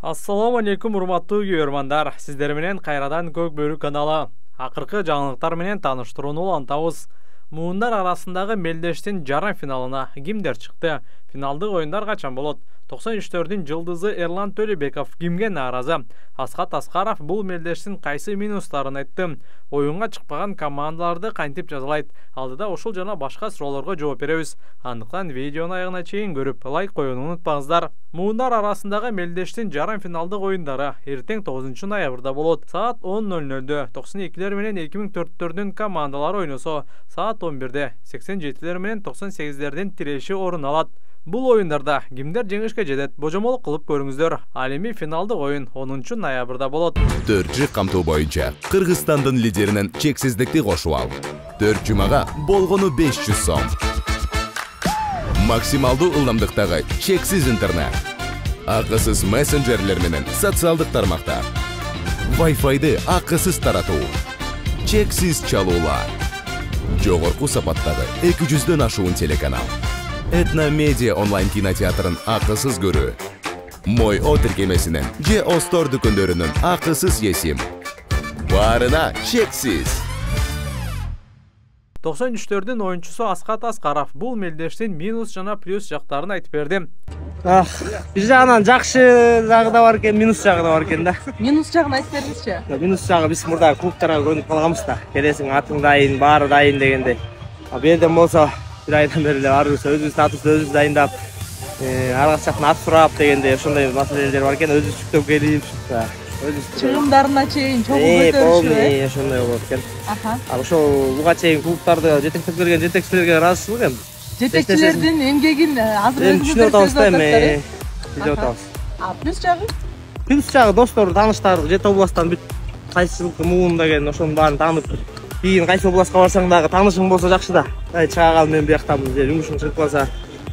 Ассаламу алейкум, урматтуу көрөрмандар. Сиздер менен кайрадан Көк Бөрү каналы. Акыркы жаңылыктар менен тааныштырууну улантабыз. Муундар арасындагы мелдештин жарым финалына кимдер чыкты? Финалдык оюндар качан болот? 93-төрдүн жылдызы Эрлан Төлөбеков кимге нааразы? Асхат Аскаров бул мелдештин кайсы минустарын айтты? Оюнга чыкпаган командаларды кантип жазалайт? Алдыда ушул жана башка суроолорго жооп беребиз. Андыктан видеону аягына чейин көрүп, лайк коюуну унутпаңыздар. Муундар арасындагы мелдештин жарым финалдык оюндары эртең 9 ноябрда болот. Саат 10:00-дө 92-лер менен 2004-төрдүн командалары ойносо, саат 11-де 87-лер менен 98-лердин тиреши орун алат. Бул оюндарда кимдер жеңишке жетет? Божомолук кылып көрүңүздөр. Ал эми финалдык оюн 10 ноябрда болот. 4 камтуу боюнча Кыргызстандын лидеринен чексиздикти кошуп ал. 4 жумага болгону 500 сом. Максималдуу ылдамдыктагы чексиз интернет. Акысыз мессенджерлер менен социалдык тармактар. Wi-Fi'ды акысыз таратуу. Чексиз чалуулар. Жогорку сапаттагы 200дөн ашуун телеканал. Этно Медиа онлайн кинотеатрын акысыз көрүү. Мой О тиркемесинен же Остор дүкөндөрүнүн акысыз есим. Баарына чексиз. 93-төрдүн оюнчусу Асхат Аскаров бул мелдештин минус жана плюс жактарын айтып берди. Бир жагынан жакшы жагы да бар экен, минус жагы да бар экен да. Минус жагын айтып бериңизчи. Минус жагы биз мурда клубтарга көнүп калганбыз да. Келесиң атың дайын, баары дайын дегенде. Бу жерден болсо бир айдан бери эле арыбыз өзүбүздүн атыбызды өзүбүз дайындап, ар кайсы жактан ат сурап дегенде ошондой маселелер бар экен, өзүбүз жүктөп келип, чыгымдарына чейин чогуу көтөрүшүп, ошондой болот экен. Ал ошол буга чейин клубтарды жетектеп келген жетекчилерге ыраазычылык эми. жетекчилердин эмгегин азыр түшүнүп атабыз да эми. Түшүнүп атабыз. Плюс жагы? Плюс жагы достор, тааныштар, Жети областтан бүт кайсылыкы муун деген ошонун баарын таанып, кийин кайсы областка барсаң дагы таанышың болсо жакшы да. Чыга кал мен бияктамын, же жумушуң чыгып калса,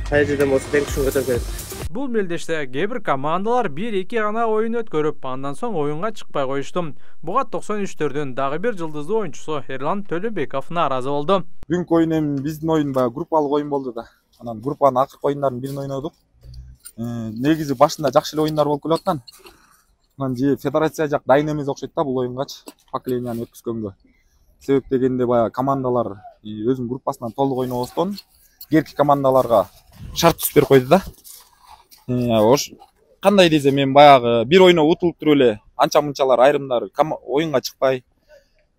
кай жерден болсо тең күчүн көтөрүп келет. Бул мелдеште кээ бир командалар 1-2 гана оюн өткөрүп, андан соң оюнга чыкпай коюшту. Буга 93-төрдүн дагы бир жылдыздуу оюнчусу Эрлан Төлөбеков нааразы болду. Бүгүнкү оюн эми биздин оюн баягы группалык оюн болду да. Анан группанын акыркы оюндарын бирин ойнодук. Негизи башында жакшы эле оюндар болуп келаткан. Анан же федерация жак дайын эмес окшойт да бул оюнгачы, поколенияны өткүзгөнгө. Себеп дегенде баягы командалар өзүнүн группасынан толук ойнобостон, кээинки командаларга шарт түзүп берип койду да. Кандай десем, мен баягы бир ойноп утулуп туруп эле анча-мынчалар айрымдары оюнга чыкпай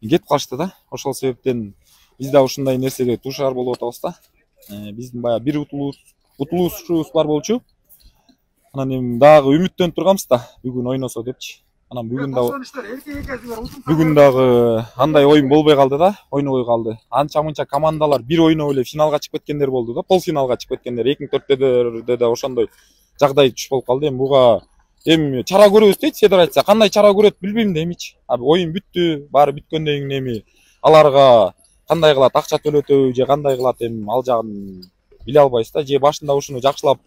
кетип калышты да. Ошол себептен биз да ушундай нерсеге дуушар болуп атабыз да. Биздин баягы бир утулуушубуз бар болчу. Анан эми дагы үмүттөнүп турганбыз да, бүгүн ойносо депчи. Анан бүгүн дагы андай оюн болбой калды да, ойнобой калды. Анча-мынча командалар бир ойноп эле финалга чыгып кеткендер болду да, полфиналга чыгып кеткендер. 2004-дө да ошондой жагдай түшүп болуп калды. Эми буга чара көрөбүз дейт федерация. Кандай чара көрөт билбейм да эмичи. Оюн бүттү, баары бүткөндөн кийин эми аларга кандай кылат, акча төлөтөбү же кандай кылат, эми ал жагын биле албайбыз да. Же башында ушуну жакшылап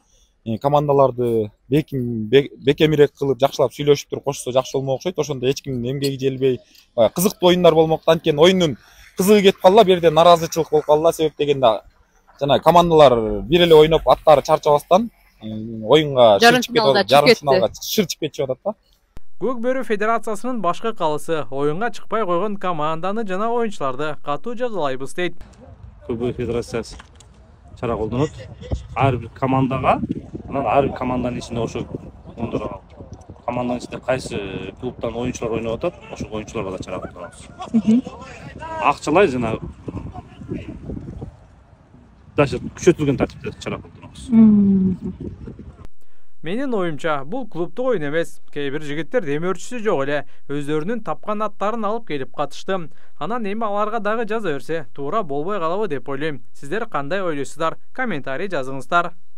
командаларды бекемирээк кылып жакшылап сүйлөшүп туруп кошсо жакшы болмок окшойт. Ошондо эч кимдин эмгеги желбей, кызыктуу оюндар болмок. Анткени оюндун кызыгы кетип калды, бир жерде нараазычылык болуп калды. Себеп дегенде жана командалар бир эле ойноп аттары чарчабастан оюнга жарым финалга чыгып кетип атат да. Көк Бөрү федерациясынын башкы калысы оюнга чыкпай койгон команданы жана оюнчуларды катуу жазалайбыз дейт. Көк Бөрү федерациясы чара колдонот. Ар бир командага, анан ар бир команданын ичинде ошо команданын ичинде кайсы клубтан оюнчулар ойноп атат, ошол оюнчуларга да чара колдонобуз. Акчалай жана даже күчөтүлгөн тартипте чара колдонобуз. Менин оюмча, бул клубтук оюн эмес. Кээ бир жигиттер демөөрчүсү жок эле өздөрүнүн тапкан аттарын алып келип катышты. Анан эми аларга дагы жаза берсе, туура болбой калабы деп ойлойм. Сиздер кандай ойлойсуздар? Комментарий жазыңыздар.